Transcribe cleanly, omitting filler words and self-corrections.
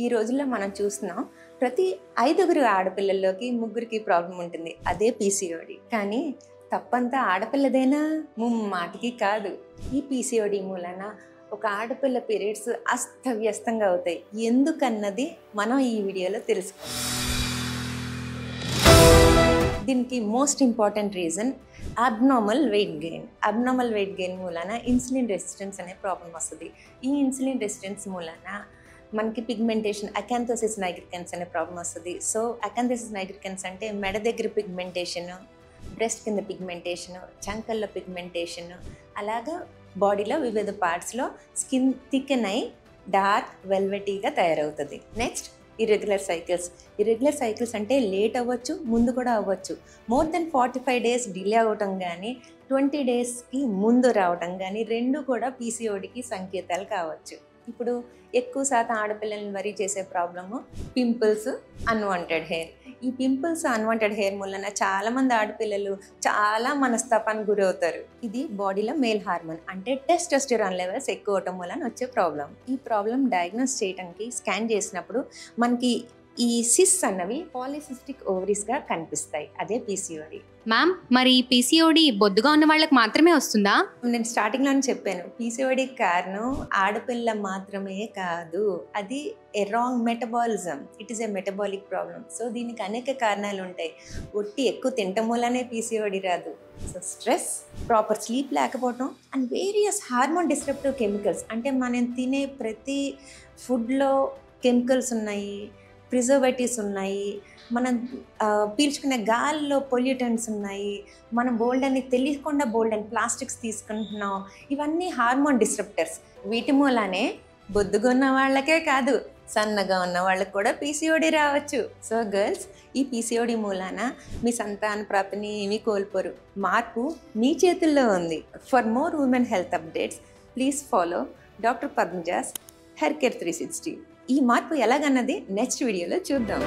ఈ రోజుల్లో మనం చూస్తున్నాం ప్రతి 5 ఆడపిల్లల్లోకి 3కి ప్రాబ్లం ఉంటుంది. అదే పీసీఓడి. కానీ తప్పంతా ఆడపిల్లదేనా? ముమ్మాటికి కాదు. ఈ పీసీఓడి మూలన ఒక ఆడపిల్ల పీరియడ్స్ అస్తవ్యస్తంగా అవుతాయి. ఎందుకన్నది మనం ఈ వీడియోలో తెలుసుకుందాం. దీనికి most important reason abnormal weight gain. Abnormal weight gain మూలన ఇన్సులిన్ రెసిస్టెన్స్ అనే ప్రాబ్లం వస్తుంది. ఈ ఇన్సులిన్ రెసిస్టెన్స్ మూలన మనకి పిగ్మెంటేషన్, అకాంథోసిస్ నైగ్రికన్స్ అనే ప్రాబ్లం వస్తుంది. సో అకాంథోసిస్ నైగ్రికన్స్ అంటే మెడ దగ్గర పిగ్మెంటేషన్, బ్రెస్ట్ కింద పిగ్మెంటేషన్, చంకల్లో పిగ్మెంటేషన్, అలాగా బాడీలో వివిధ పార్ట్స్లో స్కిన్ థికెన్ అయి డార్క్ వెల్వెటీగా తయారవుతుంది. నెక్స్ట్ ఇర్రెగ్యులర్ సైకిల్స్ అంటే లేట్ అవ్వచ్చు, ముందు కూడా అవ్వచ్చు. మోర్ దెన్ 45 days డిలే అవ్వటం కానీ 20 daysకి ముందు రావటం కానీ రెండు కూడా పీసీఓడికి సంకేతాలు కావచ్చు. ఇప్పుడు ఎక్కువ శాతం ఆడపిల్లల్ని వరీ చేసే ప్రాబ్లము పింపుల్స్, అన్వాంటెడ్ హెయిర్. ఈ పింపుల్స్, అన్వాంటెడ్ హెయిర్ వలన చాలామంది ఆడపిల్లలు చాలా మనస్తాపానికి గురవుతారు. ఇది బాడీలో మేల్ హార్మోన్ అంటే టెస్టోస్టెరాన్ లెవెల్స్ ఎక్కువ అవటం వలన వచ్చే ప్రాబ్లం. ఈ ప్రాబ్లం డయాగ్నోస్ చేయడానికి స్కాన్ చేసినప్పుడు మనకి ఈ సిస్ అన్నవి పాలిసిస్టిక్ ఓవరీస్గా కనిపిస్తాయి. అదే పీసీఓడి. మ్యామ్, మరి పీసీఓడి బొద్దుగా ఉన్న వాళ్ళకి మాత్రమే వస్తుందా? నేను స్టార్టింగ్లోనే చెప్పాను, పీసీఓడి కారణం ఆడపిల్ల మాత్రమే కాదు, అది a wrong metabolism. It is a metabolic problem. So దీనికి అనేక కారణాలు ఉంటాయి. ఒట్టి ఎక్కువ తినటం వల్లనే పీసీఓడి రాదు. సో స్ట్రెస్, ప్రాపర్ స్లీప్ లేకపోవటం and various hormone disruptive chemicals, అంటే మనం తినే ప్రతి ఫుడ్లో కెమికల్స్ ఉన్నాయి, ప్రిజర్వేటివ్స్ ఉన్నాయి, మనం పీల్చుకునే గాలిలో పొల్యూటెంట్స్ ఉన్నాయి, మనం బోల్డ్ అని తెలియకుండా బోల్డ్ అని ప్లాస్టిక్స్ తీసుకుంటున్నాం. ఇవన్నీ హార్మోన్ డిస్రప్టర్స్. వీటి మూలానే బొద్దుగా ఉన్న వాళ్ళకే కాదు, సన్నగా ఉన్న వాళ్ళకి కూడా పీసీఓడి రావచ్చు. సో గర్ల్స్, ఈ పీసీఓడి మూలాన మీ సంతాన ప్రాప్తిని ఏమీ కోల్పోరు. మార్పు మీ చేతుల్లో ఉంది. For more women health updates please follow doctor Padmaja's hair care 360. ఈ మార్పు ఎలాగన్నది నెక్స్ట్ వీడియోలో చూద్దాం.